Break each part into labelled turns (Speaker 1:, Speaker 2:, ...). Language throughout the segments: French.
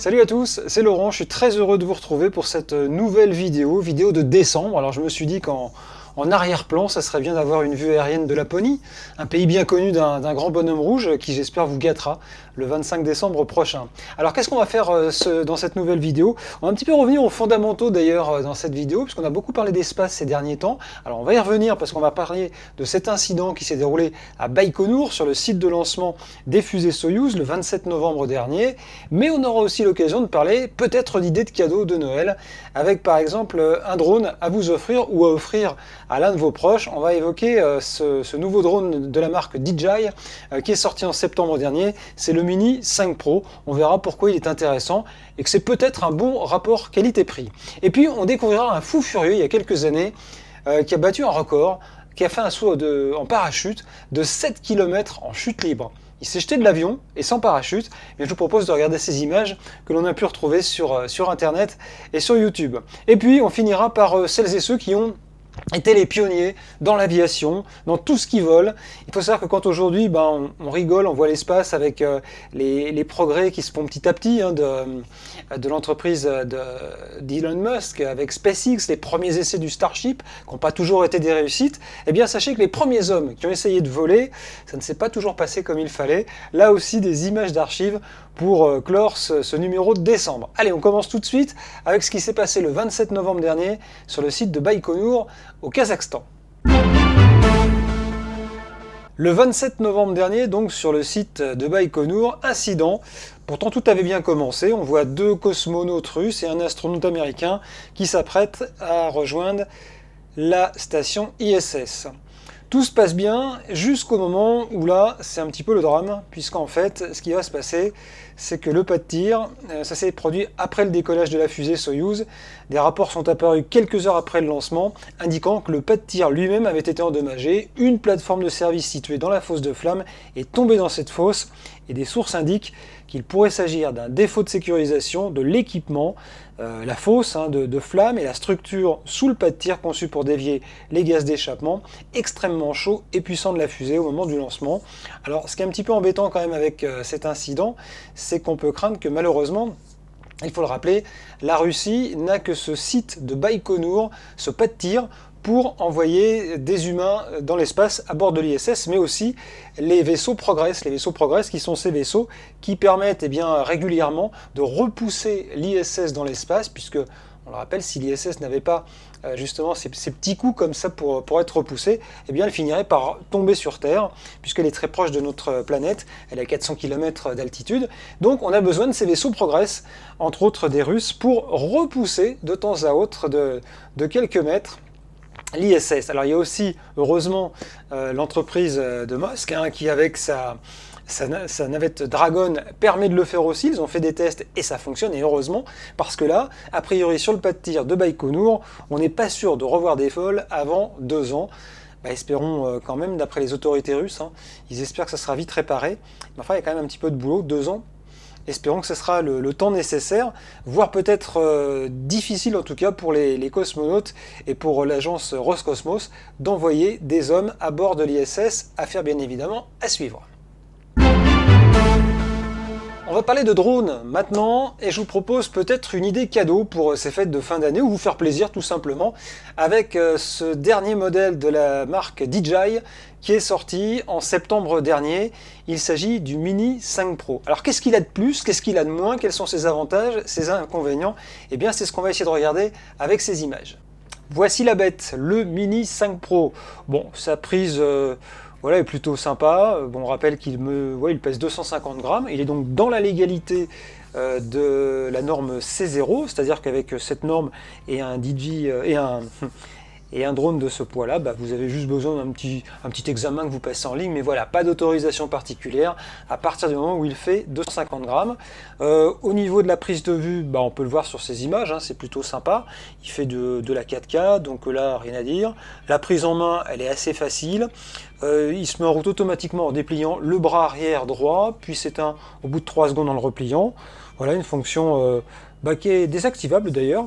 Speaker 1: Salut à tous, c'est Laurent, je suis très heureux de vous retrouver pour cette nouvelle vidéo de décembre. Alors je me suis dit qu'en arrière-plan, ça serait bien d'avoir une vue aérienne de Laponie, un pays bien connu d'un grand bonhomme rouge qui j'espère vous gâtera le 25 décembre prochain. Alors qu'est-ce qu'on va faire dans cette nouvelle vidéo? On va un petit peu revenir aux fondamentaux d'ailleurs dans cette vidéo, puisqu'on a beaucoup parlé d'espace ces derniers temps. Alors on va y revenir parce qu'on va parler de cet incident qui s'est déroulé à Baïkonour, sur le site de lancement des fusées Soyouz, le 27 novembre dernier. Mais on aura aussi l'occasion de parler peut-être d'idées de cadeaux de Noël, avec par exemple un drone à vous offrir ou à offrir à l'un de vos proches. On va évoquer ce nouveau drone de la marque DJI qui est sorti en septembre dernier. C'est le Mini 5 Pro. On verra pourquoi il est intéressant et que c'est peut-être un bon rapport qualité-prix. Et puis on découvrira un fou furieux il y a quelques années qui a battu un record, qui a fait un saut en parachute de 7 km en chute libre. Il s'est jeté de l'avion et sans parachute, mais je vous propose de regarder ces images que l'on a pu retrouver sur Internet et sur YouTube. Et puis on finira par celles et ceux qui ont étaient les pionniers dans l'aviation, dans tout ce qui vole. Il faut savoir que quand aujourd'hui on rigole, on voit l'espace avec les progrès qui se font petit à petit de l'entreprise d'Elon Musk avec SpaceX, les premiers essais du Starship qui n'ont pas toujours été des réussites, eh bien sachez que les premiers hommes qui ont essayé de voler, ça ne s'est pas toujours passé comme il fallait. Là aussi des images d'archives pour clore ce numéro de décembre. Allez, on commence tout de suite avec ce qui s'est passé le 27 novembre dernier sur le site de Baïkonour au Kazakhstan. Le 27 novembre dernier, donc sur le site de Baïkonour, incident. Pourtant tout avait bien commencé, on voit deux cosmonautes russes et un astronaute américain qui s'apprêtent à rejoindre la station ISS. Tout se passe bien jusqu'au moment où là, c'est un petit peu le drame, puisqu'en fait, ce qui va se passer, c'est que le pas de tir, ça s'est produit après le décollage de la fusée Soyouz. Des rapports sont apparus quelques heures après le lancement, indiquant que le pas de tir lui-même avait été endommagé. Une plateforme de service située dans la fosse de flamme est tombée dans cette fosse, et des sources indiquent qu'il pourrait s'agir d'un défaut de sécurisation de l'équipement, la fosse de flamme et la structure sous le pas de tir conçue pour dévier les gaz d'échappement extrêmement chauds et puissants de la fusée au moment du lancement. Alors ce qui est un petit peu embêtant quand même avec cet incident, c'est qu'on peut craindre que malheureusement, il faut le rappeler, la Russie n'a que ce site de Baïkonour, ce pas de tir, pour envoyer des humains dans l'espace à bord de l'ISS, mais aussi les vaisseaux Progress. Les vaisseaux Progress qui sont ces vaisseaux qui permettent régulièrement de repousser l'ISS dans l'espace, puisque, on le rappelle, si l'ISS n'avait pas justement ces petits coups comme ça pour être repoussée, eh bien elle finirait par tomber sur Terre, puisqu'elle est très proche de notre planète, elle est à 400 km d'altitude. Donc on a besoin de ces vaisseaux Progress, entre autres des Russes, pour repousser de temps à autre de quelques mètres l'ISS. Alors il y a aussi, heureusement, l'entreprise de Musk qui, avec sa navette Dragon, permet de le faire aussi. Ils ont fait des tests et ça fonctionne, et heureusement, parce que là, a priori sur le pas de tir de Baïkonour, on n'est pas sûr de revoir des vols avant 2 ans. Espérons quand même, d'après les autorités russes, ils espèrent que ça sera vite réparé. Mais enfin, il y a quand même un petit peu de boulot, 2 ans. Espérons que ce sera le temps nécessaire, voire peut-être difficile en tout cas pour les cosmonautes et pour l'agence Roscosmos d'envoyer des hommes à bord de l'ISS, affaire bien évidemment à suivre. On va parler de drones maintenant, et je vous propose peut-être une idée cadeau pour ces fêtes de fin d'année, ou vous faire plaisir tout simplement, avec ce dernier modèle de la marque DJI qui est sorti en septembre dernier. Il s'agit du Mini 5 Pro. Alors qu'est-ce qu'il a de plus, qu'est-ce qu'il a de moins, quels sont ses avantages, ses inconvénients? Eh bien c'est ce qu'on va essayer de regarder avec ces images. Voici la bête, le Mini 5 Pro. Bon, sa prise... Voilà, est plutôt sympa. Bon, on rappelle qu'il il pèse 250 grammes. Il est donc dans la légalité de la norme C0, c'est-à-dire qu'avec cette norme et un DJI et un drone de ce poids-là, vous avez juste besoin d'un petit examen que vous passez en ligne, mais voilà, pas d'autorisation particulière à partir du moment où il fait 250 grammes. Au niveau de la prise de vue, on peut le voir sur ces images, c'est plutôt sympa. Il fait de la 4K, donc là, rien à dire. La prise en main, elle est assez facile. Il se met en route automatiquement en dépliant le bras arrière droit, puis s'éteint au bout de 3 secondes en le repliant. Voilà, une fonction qui est désactivable d'ailleurs.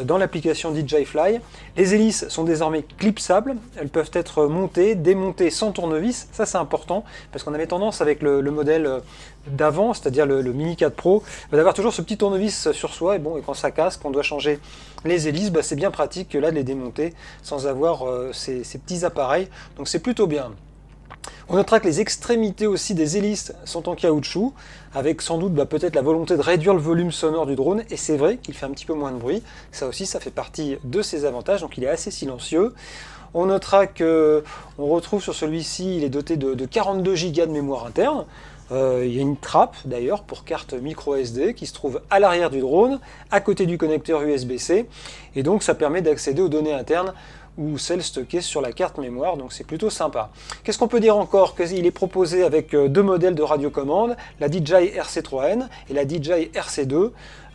Speaker 1: dans l'application DJI Fly. Les hélices sont désormais clipsables, elles peuvent être montées, démontées sans tournevis, ça c'est important, parce qu'on avait tendance avec le modèle d'avant, c'est-à-dire le Mini 4 Pro, d'avoir toujours ce petit tournevis sur soi, et bon, et quand ça casse, qu'on doit changer les hélices, c'est bien pratique là de les démonter sans avoir ces petits appareils, donc c'est plutôt bien. On notera que les extrémités aussi des hélices sont en caoutchouc, avec sans doute peut-être la volonté de réduire le volume sonore du drone, et c'est vrai qu'il fait un petit peu moins de bruit, ça aussi ça fait partie de ses avantages, donc il est assez silencieux. On notera que on retrouve sur celui-ci, il est doté de 42 Go de mémoire interne. Il y a une trappe d'ailleurs pour carte micro SD qui se trouve à l'arrière du drone, à côté du connecteur USB-C, et donc ça permet d'accéder aux données internes ou celles stockées sur la carte mémoire, donc c'est plutôt sympa. Qu'est-ce qu'on peut dire encore? Qu'il est proposé avec deux modèles de radiocommande, la DJI RC3N et la DJI RC2,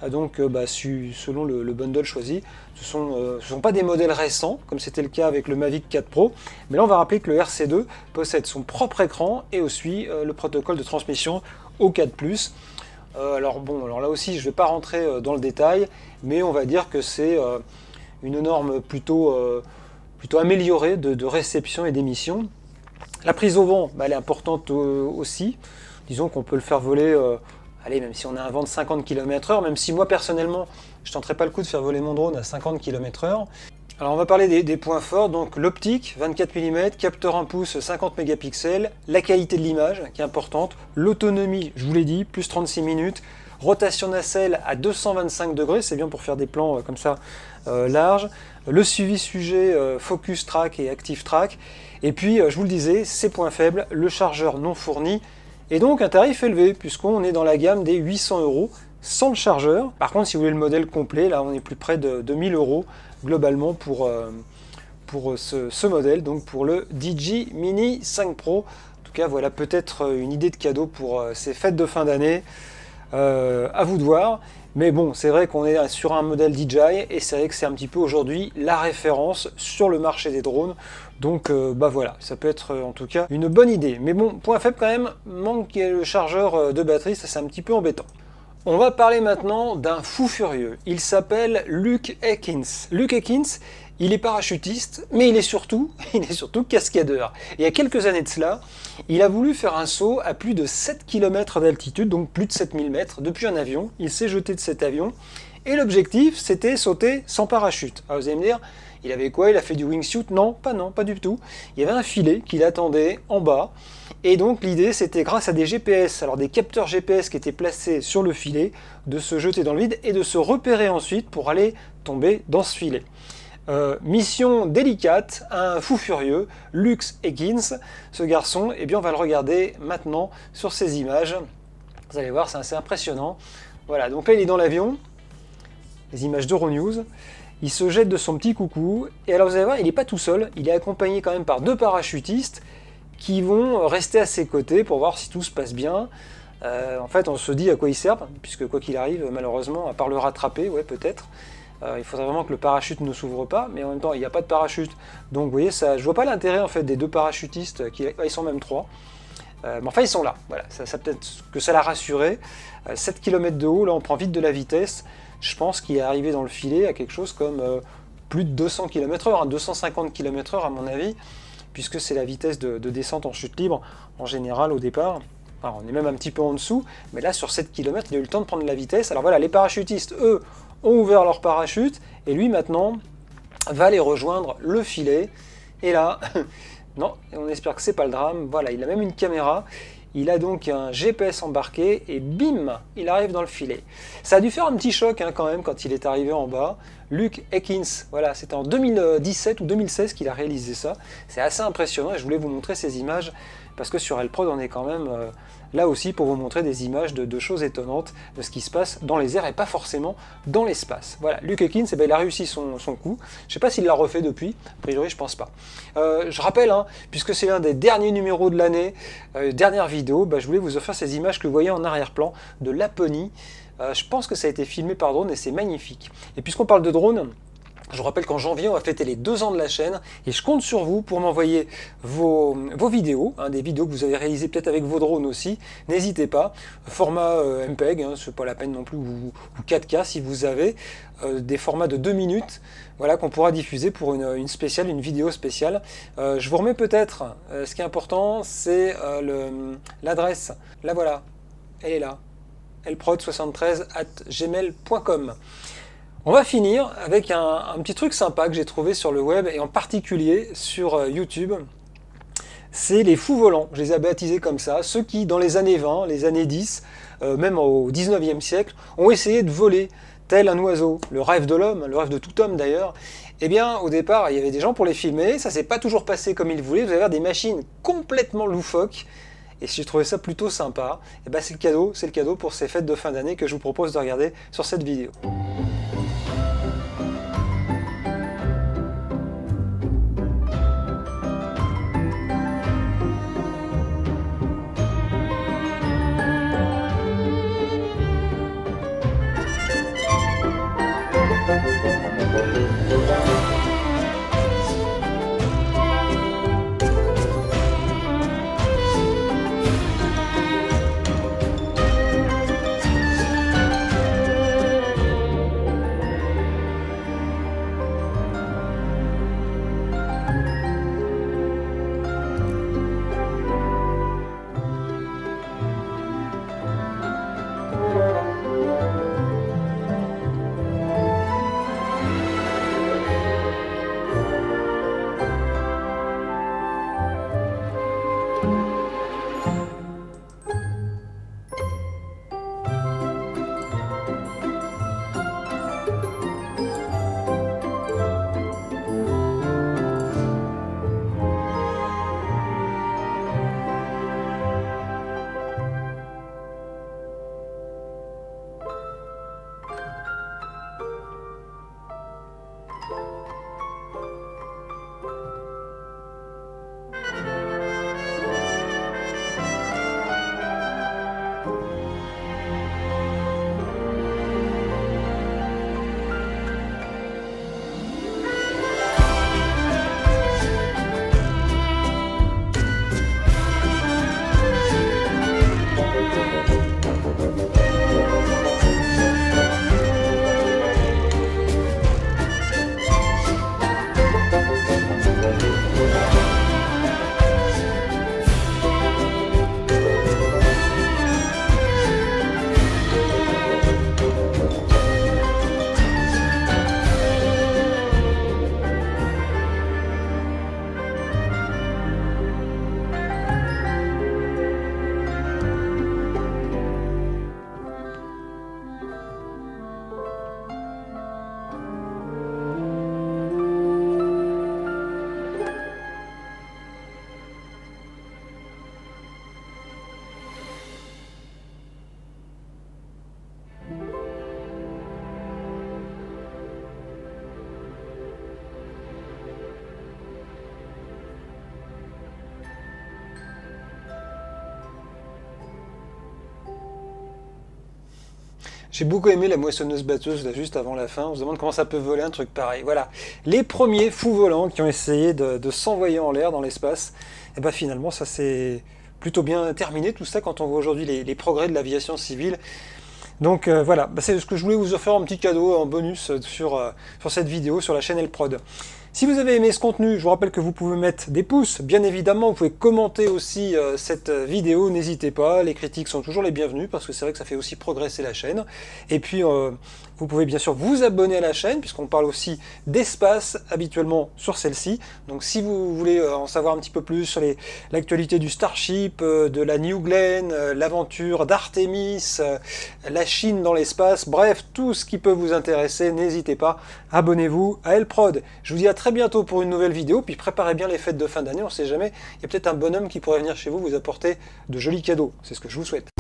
Speaker 1: donc selon le bundle choisi. Ce ne sont pas des modèles récents, comme c'était le cas avec le Mavic 4 Pro, mais là on va rappeler que le RC2 possède son propre écran et aussi le protocole de transmission au 4+. Alors là aussi je ne vais pas rentrer dans le détail, mais on va dire que c'est une norme plutôt améliorée de réception et d'émission. La prise au vent, elle est importante aussi. Disons qu'on peut le faire voler, même si on a un vent de 50 km/h, même si moi personnellement, je ne tenterai pas le coup de faire voler mon drone à 50 km/h. Alors on va parler des points forts, donc l'optique, 24 mm, capteur 1 pouce, 50 mégapixels, la qualité de l'image qui est importante, l'autonomie, je vous l'ai dit, plus 36 minutes, rotation nacelle à 225 degrés, c'est bien pour faire des plans comme ça larges, le suivi sujet, focus track et active track, et puis je vous le disais, ses points faibles, le chargeur non fourni, et donc un tarif élevé, puisqu'on est dans la gamme des 800 € sans le chargeur. Par contre, si vous voulez le modèle complet, là on est plus près de 1000 € globalement pour ce modèle, donc pour le DJI Mini 5 Pro. En tout cas, voilà peut-être une idée de cadeau pour ces fêtes de fin d'année. À vous de voir. Mais bon, c'est vrai qu'on est sur un modèle DJI et c'est vrai que c'est un petit peu aujourd'hui la référence sur le marché des drones. Donc voilà, ça peut être en tout cas une bonne idée. Mais bon, point faible quand même, manque le chargeur de batterie, ça c'est un petit peu embêtant. On va parler maintenant d'un fou furieux. Il s'appelle Luke Ekins. Luke Ekins, il est parachutiste, mais il est surtout cascadeur. Et il y a quelques années de cela, il a voulu faire un saut à plus de 7 km d'altitude, donc plus de 7000 mètres, depuis un avion. Il s'est jeté de cet avion. Et l'objectif, c'était sauter sans parachute. Alors vous allez me dire, il avait quoi? Il a fait du wingsuit? Non, pas du tout. Il y avait un filet qui l'attendait en bas. Et donc l'idée, c'était grâce à des GPS, alors des capteurs GPS qui étaient placés sur le filet, de se jeter dans le vide et de se repérer ensuite pour aller tomber dans ce filet. Mission délicate, un fou furieux, Luke Ekins, ce garçon, on va le regarder maintenant sur ces images. Vous allez voir, c'est assez impressionnant. Voilà, donc là il est dans l'avion, les images d'Euronews. Il se jette de son petit coucou, et alors vous allez voir, il n'est pas tout seul, il est accompagné quand même par deux parachutistes qui vont rester à ses côtés pour voir si tout se passe bien. En fait, on se dit à quoi ils servent, puisque quoi qu'il arrive, malheureusement, à part le rattraper, ouais peut-être, il faudrait vraiment que le parachute ne s'ouvre pas, mais en même temps, il n'y a pas de parachute. Donc vous voyez, ça, je vois pas l'intérêt en fait des deux parachutistes, ils sont même trois. Mais enfin, ils sont là, voilà, ça peut-être que ça l'a rassuré. 7 km de haut, là on prend vite de la vitesse. Je pense qu'il est arrivé dans le filet à quelque chose comme plus de 200 km/h, 250 km/h à mon avis, puisque c'est la vitesse de descente en chute libre en général au départ. Enfin, on est même un petit peu en dessous, mais là sur 7 km, il a eu le temps de prendre de la vitesse. Alors voilà, les parachutistes, eux, ont ouvert leur parachute, et lui maintenant va aller rejoindre le filet. Et là, non, on espère que c'est pas le drame. Voilà, il a même une caméra. Il a donc un GPS embarqué et bim, il arrive dans le filet. Ça a dû faire un petit choc quand même quand il est arrivé en bas. Luke Ekins, voilà, c'était en 2017 ou 2016 qu'il a réalisé ça. C'est assez impressionnant et je voulais vous montrer ces images parce que sur L-Prod on est quand même là aussi pour vous montrer des images de choses étonnantes de ce qui se passe dans les airs et pas forcément dans l'espace. Voilà, Luke Ekins, il a réussi son coup. Je ne sais pas s'il l'a refait depuis, a priori je pense pas. Je rappelle, puisque c'est l'un des derniers numéros de l'année, dernière vidéo, je voulais vous offrir ces images que vous voyez en arrière-plan de Laponie. Je pense que ça a été filmé par drone et c'est magnifique. Et puisqu'on parle de drone, Je vous rappelle qu'en janvier, on va fêter les 2 ans de la chaîne et je compte sur vous pour m'envoyer vos vidéos, des vidéos que vous avez réalisées peut-être avec vos drones aussi. N'hésitez pas. Format MPEG, c'est pas la peine non plus, ou 4K si vous avez des formats de 2 minutes, voilà, qu'on pourra diffuser pour une spéciale, une vidéo spéciale. Je vous remets peut-être, ce qui est important, c'est l'adresse. Là voilà, elle est là, elprod73@gmail.com. On va finir avec un petit truc sympa que j'ai trouvé sur le web et en particulier sur YouTube. C'est les fous volants, je les ai baptisés comme ça, ceux qui dans les années 20, les années 10, même au 19e siècle, ont essayé de voler tel un oiseau, le rêve de l'homme, le rêve de tout homme d'ailleurs. Eh bien au départ il y avait des gens pour les filmer, ça s'est pas toujours passé comme ils voulaient, vous allez voir des machines complètement loufoques. Et si j'ai trouvé ça plutôt sympa, eh ben c'est le cadeau pour ces fêtes de fin d'année que je vous propose de regarder sur cette vidéo. J'ai beaucoup aimé la moissonneuse-batteuse là juste avant la fin, on se demande comment ça peut voler un truc pareil. Voilà, les premiers fous volants qui ont essayé de s'envoyer en l'air dans l'espace, et ben finalement ça s'est plutôt bien terminé tout ça quand on voit aujourd'hui les progrès de l'aviation civile. Donc voilà, c'est ce que je voulais vous offrir en petit cadeau, en bonus sur cette vidéo sur la chaîne Elprod. Si vous avez aimé ce contenu, je vous rappelle que vous pouvez mettre des pouces, bien évidemment, vous pouvez commenter aussi cette vidéo, n'hésitez pas, les critiques sont toujours les bienvenues, parce que c'est vrai que ça fait aussi progresser la chaîne. Et puis, vous pouvez bien sûr vous abonner à la chaîne, puisqu'on parle aussi d'espace habituellement sur celle-ci. Donc si vous voulez en savoir un petit peu plus sur l'actualité du Starship, de la New Glenn, l'aventure d'Artemis, la Chine dans l'espace, bref, tout ce qui peut vous intéresser, n'hésitez pas, abonnez-vous à Elprod. Je vous dis à très bientôt pour une nouvelle vidéo, puis préparez bien les fêtes de fin d'année, on ne sait jamais, il y a peut-être un bonhomme qui pourrait venir chez vous apporter de jolis cadeaux, c'est ce que je vous souhaite.